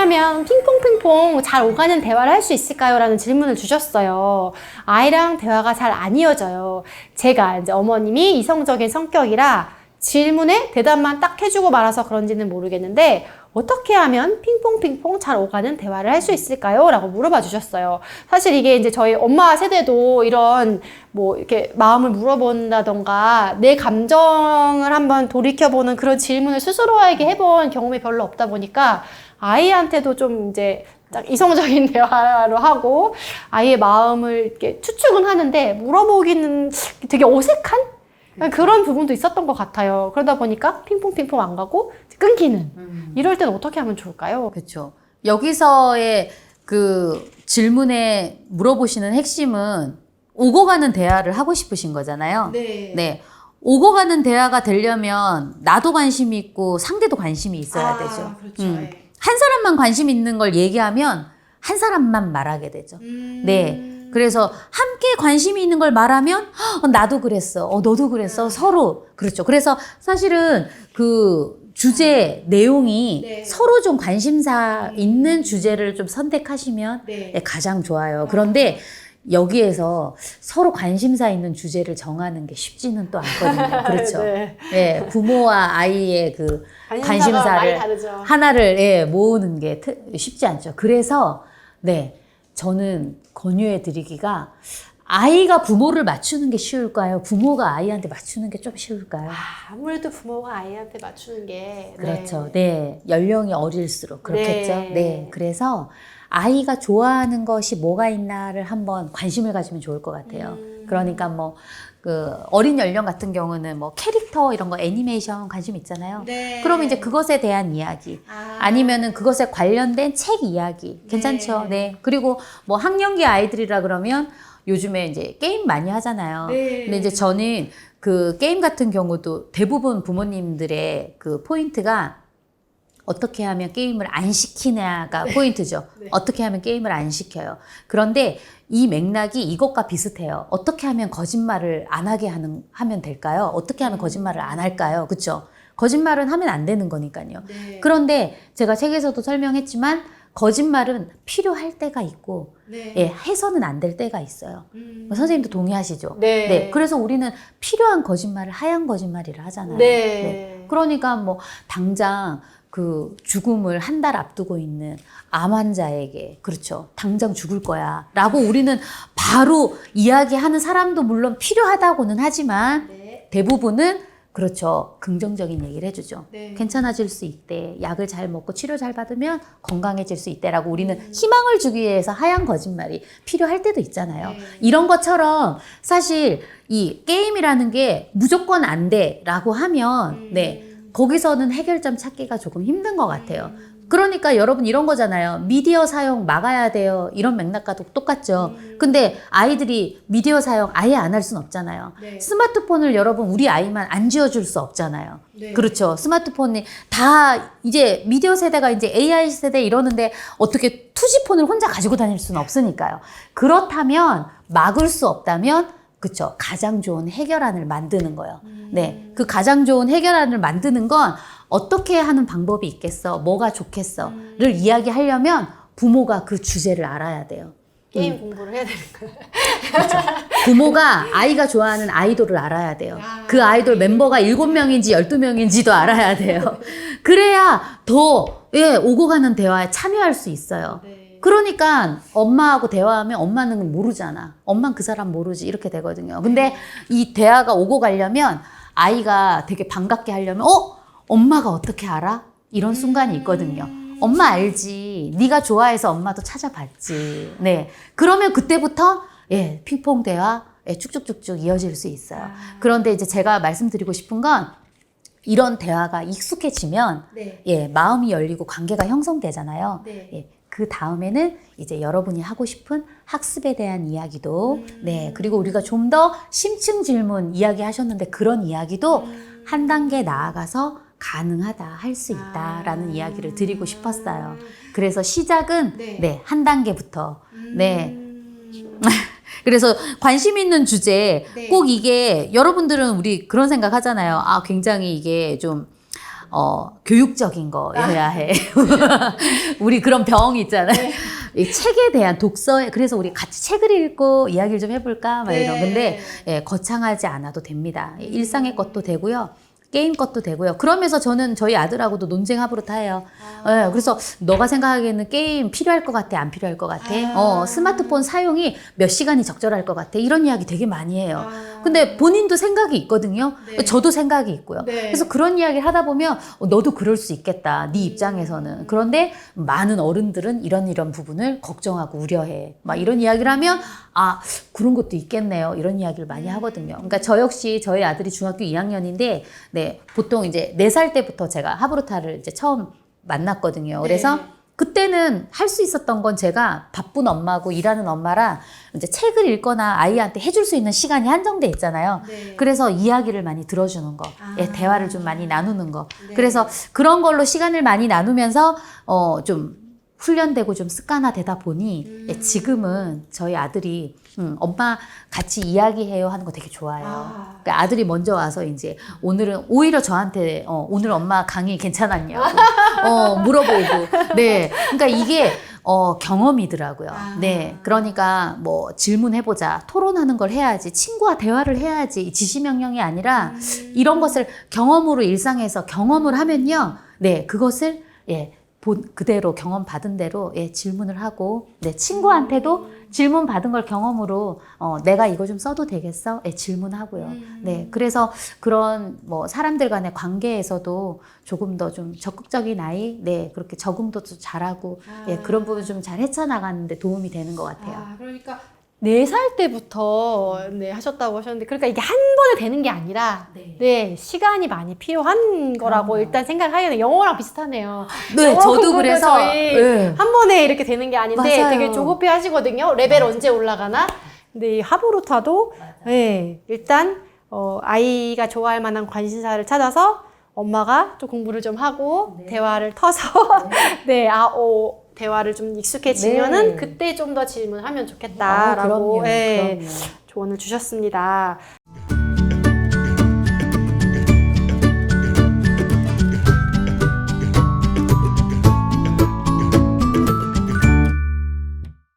하면 핑퐁핑퐁 잘 오가는 대화를 할 수 있을까요? 라는 질문을 주셨어요. 아이랑 대화가 잘 안 이어져요. 제가 이제 어머님이 이성적인 성격이라 질문에 대답만 딱 해주고 말아서 그런지는 모르겠는데 어떻게 하면 핑퐁핑퐁 잘 오가는 대화를 할 수 있을까요? 라고 물어봐 주셨어요. 사실 이게 이제 저희 엄마 세대도 이런 뭐 이렇게 마음을 물어본다던가 내 감정을 한번 돌이켜보는 그런 질문을 스스로에게 해본 경험이 별로 없다 보니까 아이한테도 좀 이제 딱 이성적인 대화로 하고 아이의 마음을 이렇게 추측은 하는데 물어보기는 되게 어색한 그런 부분도 있었던 것 같아요. 그러다 보니까 핑퐁핑퐁 안 가고 끊기는. 이럴 때는 어떻게 하면 좋을까요? 그렇죠. 여기서의 그 질문에 물어보시는 핵심은 오고 가는 대화를 하고 싶으신 거잖아요. 네. 네. 오고 가는 대화가 되려면 나도 관심이 있고 상대도 관심이 있어야 되죠. 그렇죠. 한 사람만 관심 있는 걸 얘기하면 한 사람만 말하게 되죠. 네. 그래서 함께 관심이 있는 걸 말하면 나도 그랬어. 너도 그랬어. 서로. 그렇죠. 그래서 사실은 그 주제 내용이 네. 서로 좀 관심사 있는 주제를 좀 선택하시면 네. 가장 좋아요. 그런데 여기에서 서로 관심사 있는 주제를 정하는 게 쉽지는 또 않거든요. 그렇죠. 네. 예, 부모와 아이의 그 많이 관심사를 다르죠. 하나를 모으는 게 쉽지 않죠. 그래서 네, 저는 권유해 드리기가 아이가 부모를 맞추는 게 쉬울까요? 부모가 아이한테 맞추는 게 좀 쉬울까요? 아무래도 부모가 아이한테 맞추는 게 그렇죠. 네. 연령이 어릴수록 그렇겠죠. 네. 네. 그래서 아이가 좋아하는 것이 뭐가 있나를 한번 관심을 가지면 좋을 것 같아요. 그러니까 뭐, 그, 어린 연령 같은 경우는 뭐 캐릭터 이런 거 애니메이션 관심 있잖아요. 네. 그러면 이제 그것에 대한 이야기. 아니면은 그것에 관련된 책 이야기. 괜찮죠. 네. 그리고 뭐 학령기 아이들이라 그러면 요즘에 이제 게임 많이 하잖아요. 네. 근데 이제 저는 그 게임 같은 경우도 대부분 부모님들의 그 포인트가 어떻게 하면 게임을 안 시키냐가 포인트죠. 네. 어떻게 하면 게임을 안 시켜요. 그런데 이 맥락이 이것과 비슷해요. 어떻게 하면 거짓말을 안 하게 하면 될까요? 어떻게 하면 거짓말을 안 할까요? 그렇죠? 거짓말은 하면 안 되는 거니까요. 네. 그런데 제가 책에서도 설명했지만 거짓말은 필요할 때가 있고 네. 해서는 안 될 때가 있어요. 선생님도 동의하시죠? 네. 그래서 우리는 필요한 거짓말을 하얀 거짓말이라 하잖아요. 네. 그러니까 뭐 당장 그 죽음을 한 달 앞두고 있는 암 환자에게 그렇죠. 당장 죽을 거야 라고 우리는 바로 이야기하는 사람도 물론 필요하다고는 하지만 네. 대부분은 그렇죠. 긍정적인 얘기를 해주죠. 네. 괜찮아질 수 있대. 약을 잘 먹고 치료 잘 받으면 건강해질 수 있대라고 우리는 희망을 주기 위해서 하얀 거짓말이 필요할 때도 있잖아요. 네. 이런 것처럼 사실 이 게임이라는 게 무조건 안 돼라고 하면 거기서는 해결점 찾기가 조금 힘든 것 같아요. 그러니까 여러분 이런 거잖아요. 미디어 사용 막아야 돼요. 이런 맥락과도 똑같죠. 근데 아이들이 미디어 사용 아예 안 할 수는 없잖아요. 네. 스마트폰을 여러분 우리 아이만 안 쥐어줄 수 없잖아요. 네. 그렇죠. 스마트폰이 다 이제 미디어 세대가 이제 AI 세대 이러는데 어떻게 투지폰을 혼자 가지고 다닐 수는 없으니까요. 그렇다면 막을 수 없다면 그쵸. 가장 좋은 해결안을 만드는 거예요. 네. 그 가장 좋은 해결안을 만드는 건 어떻게 하는 방법이 있겠어? 뭐가 좋겠어?를 이야기하려면 부모가 그 주제를 알아야 돼요. 게임 공부를 해야 되는 거예요. 그렇죠. 부모가 아이가 좋아하는 아이돌을 알아야 돼요. 아, 그 아이돌 멤버가 7명인지 12명인지도 알아야 돼요. 그래야 더 오고 가는 대화에 참여할 수 있어요. 네. 그러니까 엄마하고 대화하면 엄마는 모르잖아. 엄마는 그 사람 모르지. 이렇게 되거든요. 근데 이 대화가 오고 가려면 아이가 되게 반갑게 하려면 엄마가 어떻게 알아? 이런 순간이 있거든요. 엄마 알지. 네가 좋아해서 엄마도 찾아봤지. 네. 그러면 그때부터 핑퐁 대화 쭉쭉쭉쭉 이어질 수 있어요. 그런데 이제 제가 말씀드리고 싶은 건 이런 대화가 익숙해지면 네. 마음이 열리고 관계가 형성되잖아요. 네. 그 다음에는 이제 여러분이 하고 싶은 학습에 대한 이야기도 그리고 우리가 좀 더 심층 질문 이야기 하셨는데 그런 이야기도 한 단계 나아가서 가능하다, 할 수 있다라는 이야기를 드리고 싶었어요. 그래서 시작은 한 단계부터 그래서 관심 있는 주제 꼭 이게 여러분들은 우리 그런 생각 하잖아요. 굉장히 이게 좀 교육적인 거여야 해. 우리 그런 병 있잖아요. 이 책에 대한 독서에, 그래서 우리 같이 책을 읽고 이야기를 좀 해볼까? 막 이런. 근데 예, 거창하지 않아도 됩니다. 일상의 것도 되고요. 게임 것도 되고요. 그러면서 저는 저희 아들하고도 논쟁 하부르트 해요. 예, 그래서 너가 생각하기에는 게임 필요할 것 같아? 안 필요할 것 같아? 스마트폰 사용이 몇 시간이 적절할 것 같아? 이런 이야기 되게 많이 해요. 근데 본인도 생각이 있거든요. 네. 저도 생각이 있고요. 네. 그래서 그런 이야기를 하다 보면 너도 그럴 수 있겠다. 네 입장에서는. 그런데 많은 어른들은 이런 부분을 걱정하고 우려해. 막 이런 이야기를 하면 아, 그런 것도 있겠네요. 이런 이야기를 많이 하거든요. 그러니까 저 역시 저희 아들이 중학교 2학년인데 네, 보통 이제 4살 때부터 제가 하브루타를 이제 처음 만났거든요. 그래서 네. 그때는 할 수 있었던 건 제가 바쁜 엄마고 일하는 엄마라 이제 책을 읽거나 아이한테 해줄 수 있는 시간이 한정돼 있잖아요. 네. 그래서 이야기를 많이 들어주는 거, 아. 예, 대화를 좀 많이 나누는 거. 네. 그래서 그런 걸로 시간을 많이 나누면서 좀 훈련되고 좀 습관화되다 보니 예, 지금은 저희 아들이 엄마 같이 이야기해요 하는 거 되게 좋아해요. 그러니까 아들이 먼저 와서 이제 오늘은 오히려 저한테 오늘 엄마 강의 괜찮았냐고 물어보고 네, 그러니까 이게 경험이더라고요. 네, 그러니까 뭐 질문해보자, 토론하는 걸 해야지, 친구와 대화를 해야지, 지시명령이 아니라 이런 것을 경험으로 일상에서 경험을 하면요, 네, 그것을 예. 그대로 경험 받은 대로 예, 질문을 하고 네, 친구한테도 질문 받은 걸 경험으로 내가 이거 좀 써도 되겠어? 예, 질문하고요. 네, 그래서 그런 뭐 사람들 간의 관계에서도 조금 더 좀 적극적인 아이, 네, 그렇게 적응도 좀 잘하고 예, 그런 부분 좀 잘 헤쳐나가는데 도움이 되는 것 같아요. 그러니까 4살 때부터 네, 하셨다고 하셨는데, 그러니까 이게 한 번에 되는 게 아니라, 네, 시간이 많이 필요한 거라고 일단 생각하게 영어랑 비슷하네요. 네, 영어 저도 공부도 그래서 저희 네. 한 번에 이렇게 되는 게 아닌데 맞아요. 되게 조급해 하시거든요. 레벨 언제 올라가나? 근데 이 하브루타도 네, 일단 아이가 좋아할 만한 관심사를 찾아서 엄마가 좀 공부를 좀 하고 대화를 터서 네, 대화를 좀 익숙해지면은 네. 그때 좀 더 질문하면 좋겠다라고 그럼요, 예, 그럼요. 조언을 주셨습니다.